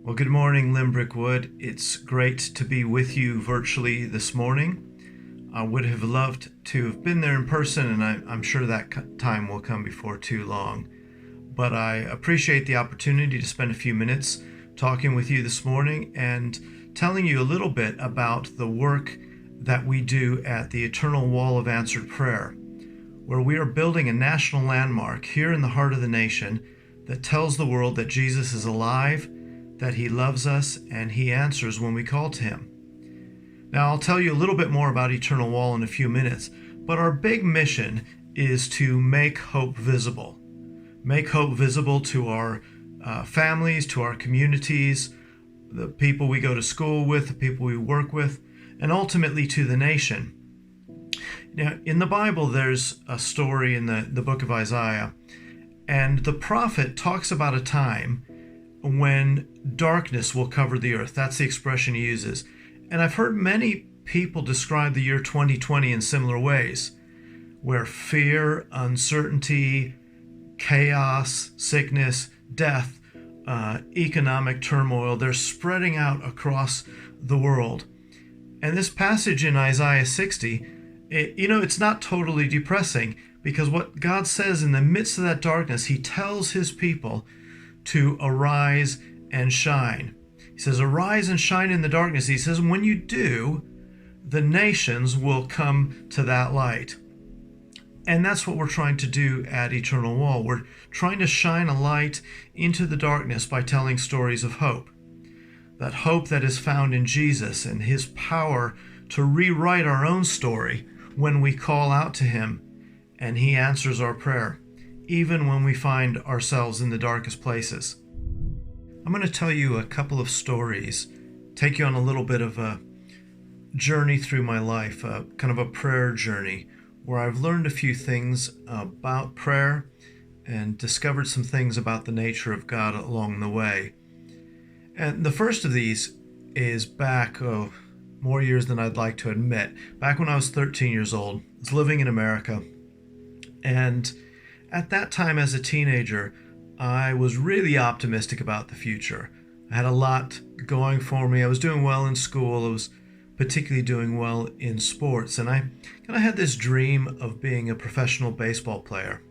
Well, good morning, Limbrick Wood. It's great to be with you virtually this morning. I would have loved to have been there in person, and I'm sure that time will come before too long. But I appreciate the opportunity to spend a few minutes talking with you this morning and telling you a little bit about the work that we do at the Eternal Wall of Answered Prayer, where we are building a national landmark here in the heart of the nation that tells the world that Jesus is alive, that he loves us, and he answers when we call to him. Now, I'll tell you a little bit more about Eternal Wall in a few minutes, but our big mission is to make hope visible. Make hope visible to our families, to our communities, the people we go to school with, the people we work with, and ultimately to the nation. Now, in the Bible, there's a story in the book of Isaiah, and the prophet talks about a time when darkness will cover the earth. That's the expression he uses. And I've heard many people describe the year 2020 in similar ways, where fear, uncertainty, chaos, sickness, death, economic turmoil, they're spreading out across the world. And this passage in Isaiah 60, it's not totally depressing, because what God says in the midst of that darkness, he tells his people to arise and shine. He says, arise and shine in the darkness. He says, when you do, the nations will come to that light. And that's what we're trying to do at Eternal Wall. We're trying to shine a light into the darkness by telling stories of hope. That hope that is found in Jesus and his power to rewrite our own story when we call out to him and he answers our prayer, even when we find ourselves in the darkest places. I'm going to tell you a couple of stories, take you on a little bit of a journey through my life, kind of a prayer journey, where I've learned a few things about prayer and discovered some things about the nature of God along the way. And the first of these is back, more years than I'd like to admit. Back when I was 13 years old, I was living in America, and at that time as a teenager, I was really optimistic about the future. I had a lot going for me. I was doing well in school. I was particularly doing well in sports. And I kind of had this dream of being a professional baseball player.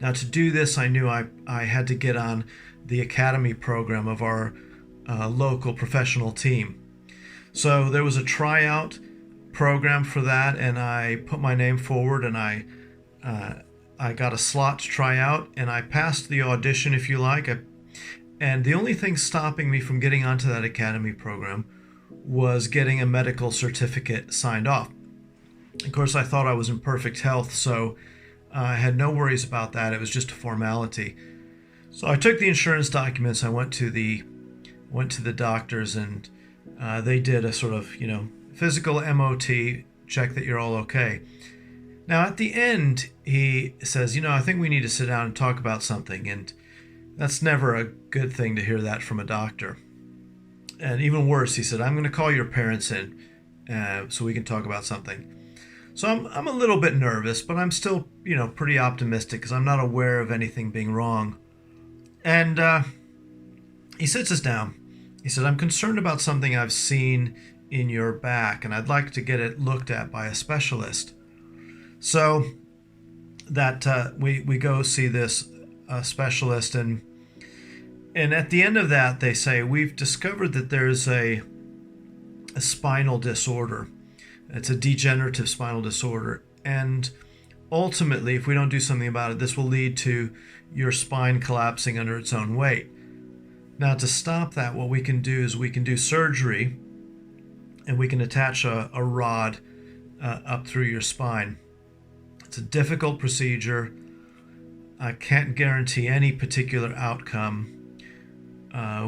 Now, to do this, I knew I had to get on the academy program of our local professional team. So there was a tryout program for that, and I put my name forward, and I got a slot to try out, and I passed the audition, if you like. And the only thing stopping me from getting onto that academy program was getting a medical certificate signed off. Of course, I thought I was in perfect health, so I had no worries about that. It was just a formality. So I took the insurance documents. I went to the doctors, and they did a sort of, physical MOT, check that you're all okay. Now, at the end, he says, I think we need to sit down and talk about something. And that's never a good thing to hear that from a doctor. And even worse, he said, I'm going to call your parents in so we can talk about something. So I'm a little bit nervous, but I'm still, pretty optimistic because I'm not aware of anything being wrong. And he sits us down. He said, I'm concerned about something I've seen in your back, and I'd like to get it looked at by a specialist. So that we go see this specialist, and at the end of that, they say, we've discovered that there's a spinal disorder. It's a degenerative spinal disorder. And ultimately, if we don't do something about it, this will lead to your spine collapsing under its own weight. Now, to stop that, what we can do is we can do surgery, and we can attach a rod up through your spine. It's a difficult procedure. I can't guarantee any particular outcome.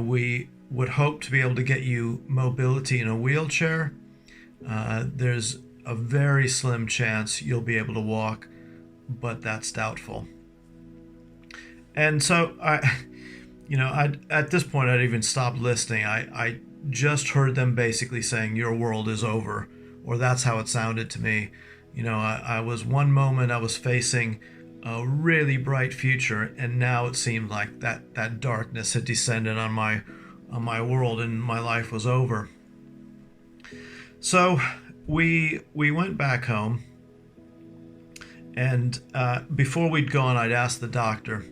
We would hope to be able to get you mobility in a wheelchair. There's a very slim chance you'll be able to walk, but that's doubtful. And so at this point, I'd even stopped listening. I just heard them basically saying, your world is over, or that's how it sounded to me. I was one moment I was facing a really bright future, and now it seemed like that darkness had descended on my my world and my life was over. So we went back home, and before we'd gone, I'd asked the doctor.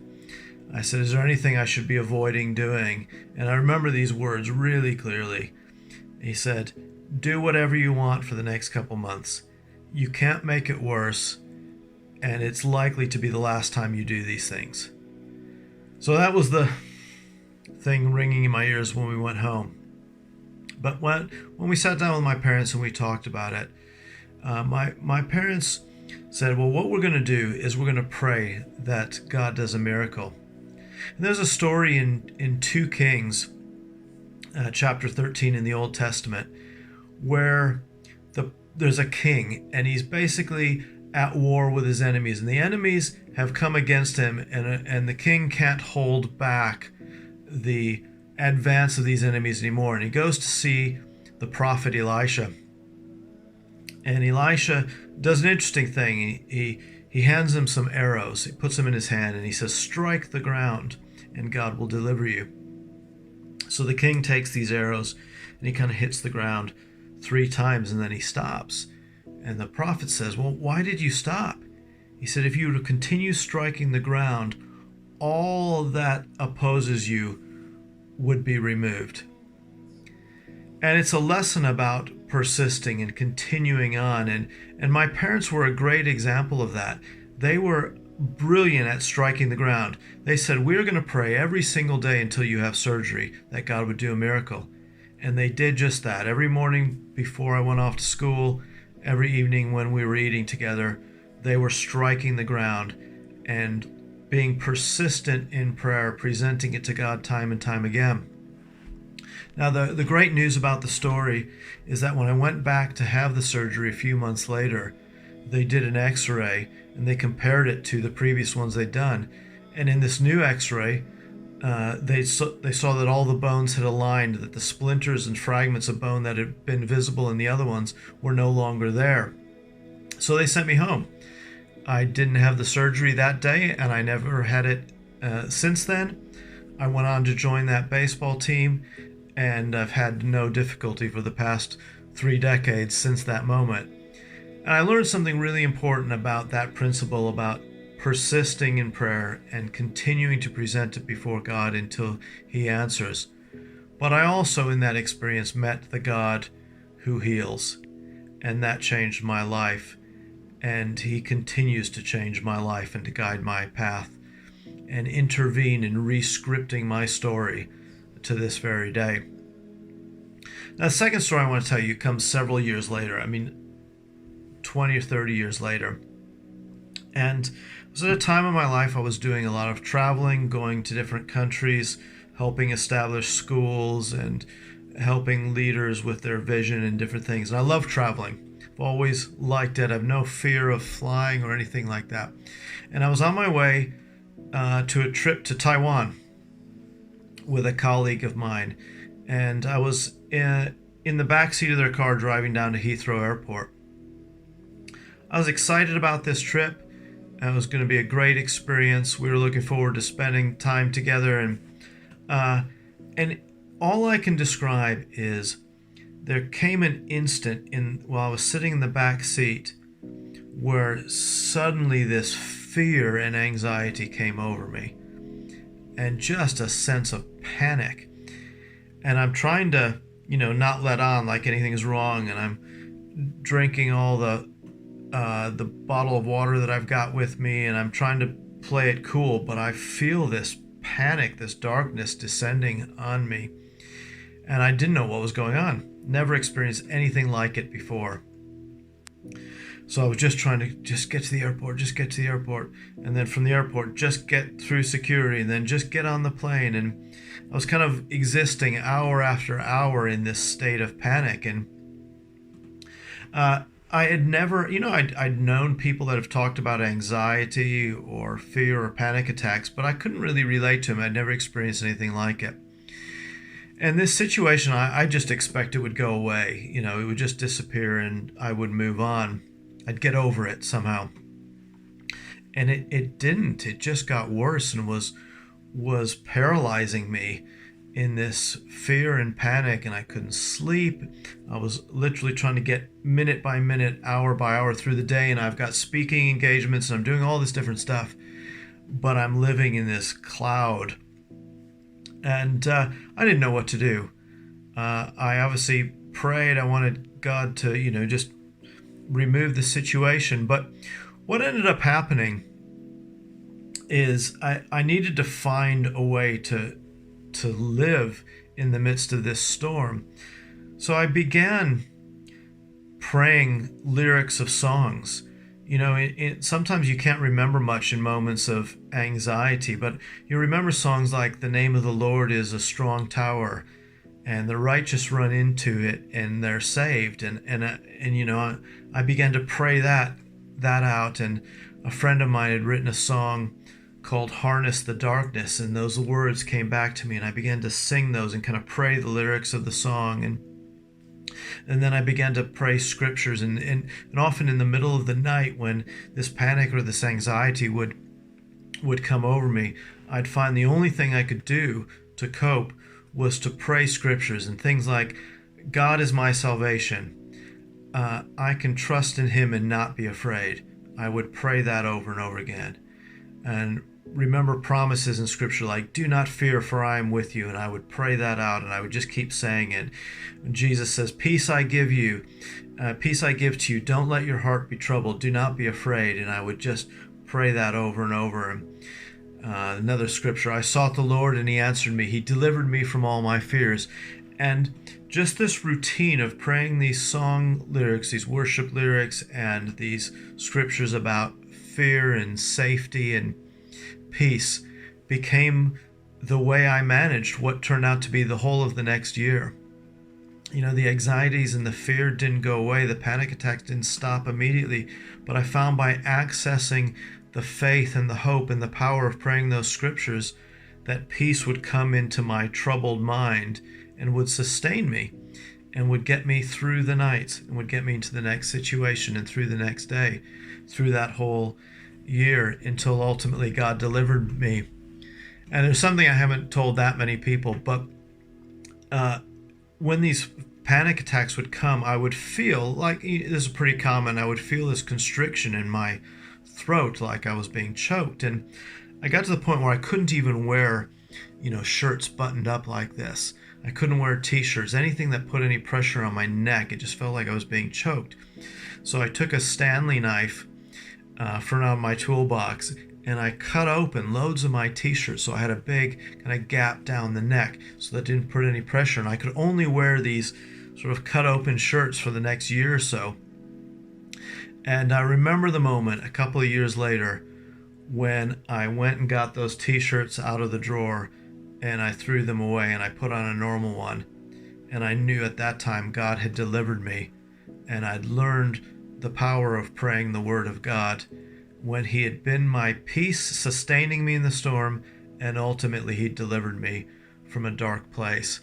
I said, "Is there anything I should be avoiding doing?" And I remember these words really clearly. He said, "Do whatever you want for the next couple months. You can't make it worse, and it's likely to be the last time you do these things." So that was the thing ringing in my ears when we went home. But when we sat down with my parents and we talked about it, my parents said, "Well, what we're going to do is we're going to pray that God does a miracle." And there's a story in 2 Kings, chapter 13 in the Old Testament, where there's a king, and he's basically at war with his enemies, and the enemies have come against him, and the king can't hold back the advance of these enemies anymore. And he goes to see the prophet Elisha, and Elisha does an interesting thing. He hands him some arrows. He puts them in his hand, and he says, "Strike the ground, and God will deliver you." So the king takes these arrows, and he kind of hits the ground 3 times, and then he stops. And the prophet says, "Well, why did you stop?" He said, "If you were to continue striking the ground, all that opposes you would be removed." And it's a lesson about persisting and continuing on. And my parents were a great example of that. They were brilliant at striking the ground. They said, "We're going to pray every single day until you have surgery that God would do a miracle." And they did just that. Every morning before I went off to school, every evening when we were eating together, they were striking the ground and being persistent in prayer, presenting it to God time and time again. Now, the great news about the story is that when I went back to have the surgery a few months later, they did an x-ray and they compared it to the previous ones they'd done. And in this new x-ray, they saw that all the bones had aligned, that the splinters and fragments of bone that had been visible in the other ones were no longer there. So they sent me home. I didn't have the surgery that day, and I never had it since then. I went on to join that baseball team, and I've had no difficulty for the past 3 decades since that moment. And I learned something really important about that principle, about persisting in prayer and continuing to present it before God until He answers. But I also, in that experience, met the God who heals, and that changed my life. And He continues to change my life and to guide my path and intervene in re-scripting my story to this very day. Now, the second story I want to tell you comes several years later. 20 or 30 years later. And it was at a time in my life I was doing a lot of traveling, going to different countries, helping establish schools and helping leaders with their vision and different things. And I love traveling. I've always liked it. I have no fear of flying or anything like that. And I was on my way to a trip to Taiwan with a colleague of mine. And I was in the back seat of their car driving down to Heathrow Airport. I was excited about this trip. It was going to be a great experience. We were looking forward to spending time together. And all I can describe is there came an instant while I was sitting in the back seat where suddenly this fear and anxiety came over me, and just a sense of panic. And I'm trying to, not let on like anything is wrong, and I'm drinking all the bottle of water that I've got with me, and I'm trying to play it cool, but I feel this panic, this darkness descending on me, and I didn't know what was going on. Never experienced anything like it before. So I was just trying to get to the airport, and then from the airport, just get through security, and then just get on the plane. And I was kind of existing hour after hour in this state of panic. And I had never, I'd known people that have talked about anxiety or fear or panic attacks, but I couldn't really relate to them. I'd never experienced anything like it. And this situation, I just expect it would go away. It would just disappear and I would move on. I'd get over it somehow. And it didn't. It just got worse and was paralyzing me. in this fear and panic, and I couldn't sleep. I was literally trying to get minute by minute, hour by hour through the day, and I've got speaking engagements and I'm doing all this different stuff, but I'm living in this cloud. And I didn't know what to do. I obviously prayed. I wanted God to, just remove the situation. But what ended up happening is I needed to find a way to live in the midst of this storm. So I began praying lyrics of songs. Sometimes you can't remember much in moments of anxiety, but you remember songs like "The name of the Lord is a strong tower, and the righteous run into it and they're saved." And I began to pray that out. And a friend of mine had written a song called "Harness the Darkness," and those words came back to me, and I began to sing those and kind of pray the lyrics of the song. And then I began to pray scriptures, and often in the middle of the night, when this panic or this anxiety would come over me, I'd find the only thing I could do to cope was to pray scriptures and things like, "God is my salvation. I can trust in him and not be afraid." I would pray that over and over again. And remember promises in scripture like, "Do not fear, for I am with you." And I would pray that out, and I would just keep saying it. When Jesus says, "Peace I give you, peace I give to you. Don't let your heart be troubled. Do not be afraid." And I would just pray that over and over. And another scripture, "I sought the Lord and he answered me. He delivered me from all my fears." And just this routine of praying these song lyrics, these worship lyrics, and these scriptures about fear and safety and peace became the way I managed what turned out to be the whole of the next year. The anxieties and the fear didn't go away. The panic attacks didn't stop immediately. But I found by accessing the faith and the hope and the power of praying those scriptures, that peace would come into my troubled mind and would sustain me and would get me through the night and would get me into the next situation and through the next day, through that whole year, until ultimately God delivered me. And there's something I haven't told that many people, but when these panic attacks would come, I would feel like, this is pretty common, I would feel this constriction in my throat, like I was being choked. And I got to the point where I couldn't even wear, shirts buttoned up like this. I couldn't wear t-shirts, anything that put any pressure on my neck. It just felt like I was being choked. So I took a Stanley knife from my toolbox, and I cut open loads of my t-shirts, so I had a big kind of gap down the neck, so that didn't put any pressure, and I could only wear these sort of cut open shirts for the next year or so. And I remember the moment a couple of years later when I went and got those t-shirts out of the drawer, and I threw them away and I put on a normal one, and I knew at that time God had delivered me, and I'd learned the power of praying the word of God when he had been my peace, sustaining me in the storm, and ultimately he delivered me from a dark place.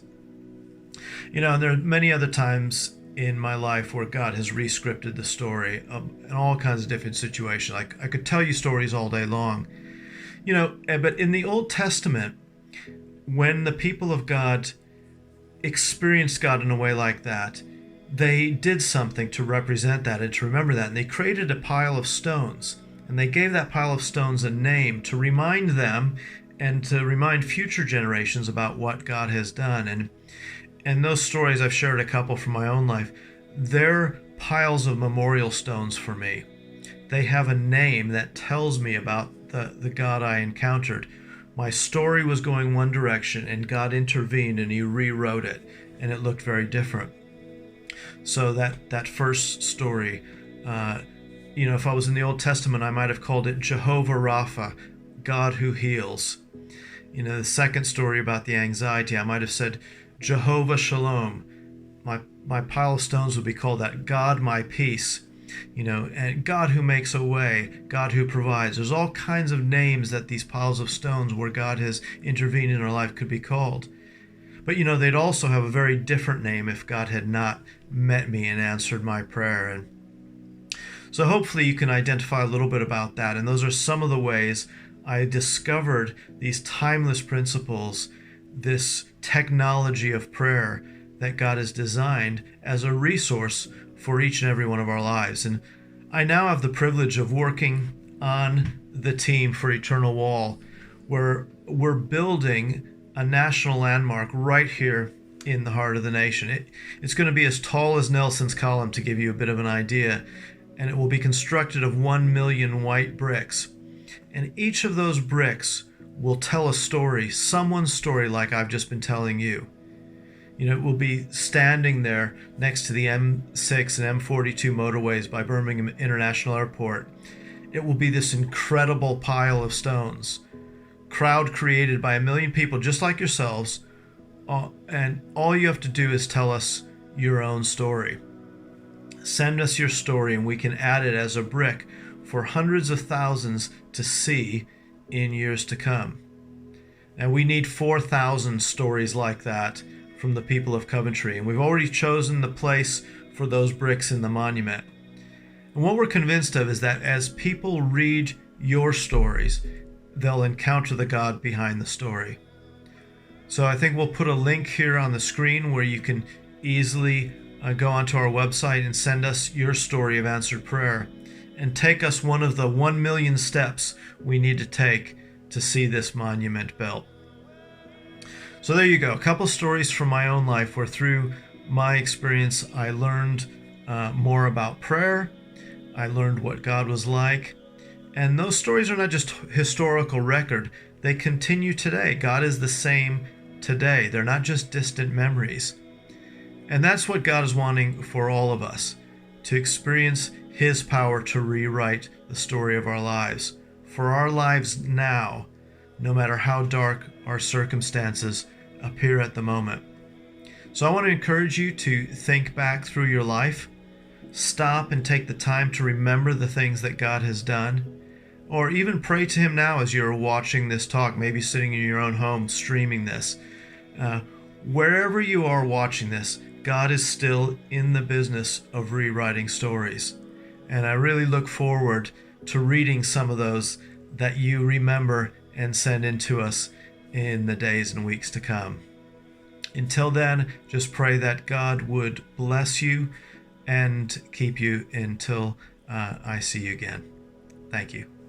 And there are many other times in my life where God has re-scripted the story in all kinds of different situations. Like, I could tell you stories all day long, but in the Old Testament, when the people of God experienced God in a way like that, they did something to represent that and to remember that. And they created a pile of stones, and they gave that pile of stones a name to remind them and to remind future generations about what God has done. And those stories, I've shared a couple from my own life. They're piles of memorial stones for me. They have a name that tells me about the God I encountered. My story was going one direction, and God intervened and he rewrote it, and it looked very different. So that first story, if I was in the Old Testament, I might have called it Jehovah Rapha, God who heals. The second story about the anxiety, I might have said Jehovah Shalom. My pile of stones would be called that, God my peace. And God who makes a way, God who provides. There's all kinds of names that these piles of stones where God has intervened in our life could be called. But they'd also have a very different name if God had not met me and answered my prayer. And so hopefully you can identify a little bit about that. And those are some of the ways I discovered these timeless principles this technology of prayer that God has designed as a resource for each and every one of our lives. And I now have the privilege of working on the team for Eternal Wall, where we're building a national landmark right here in the heart of the nation. It's going to be as tall as Nelson's Column, to give you a bit of an idea, and it will be constructed of 1 million white bricks. And each of those bricks will tell a story, someone's story, like I've just been telling you. It will be standing there next to the M6 and M42 motorways by Birmingham International Airport. It will be this incredible pile of stones, crowd created by 1 million people just like yourselves, and all you have to do is tell us your own story. Send us your story and we can add it as a brick for hundreds of thousands to see in years to come. And we need 4,000 stories like that from the people of Coventry, and we've already chosen the place for those bricks in the monument. And what we're convinced of is that as people read your stories, they'll encounter the God behind the story. So I think we'll put a link here on the screen where you can easily go onto our website and send us your story of answered prayer, and take us one of the 1 million steps we need to take to see this monument built. So there you go, a couple stories from my own life where through my experience I learned more about prayer, I learned what God was like, and those stories are not just historical record, they continue today. God is the same today. They're not just distant memories. And that's what God is wanting for all of us, to experience His power to rewrite the story of our lives. For our lives now, no matter how dark our circumstances appear at the moment. So I want to encourage you to think back through your life, stop and take the time to remember the things that God has done, or even pray to Him now as you're watching this talk, maybe sitting in your own home streaming this. Wherever you are watching this, God is still in the business of rewriting stories. And I really look forward to reading some of those that you remember and send in to us in the days and weeks to come. Until then, just pray that God would bless you and keep you until I see you again. Thank you.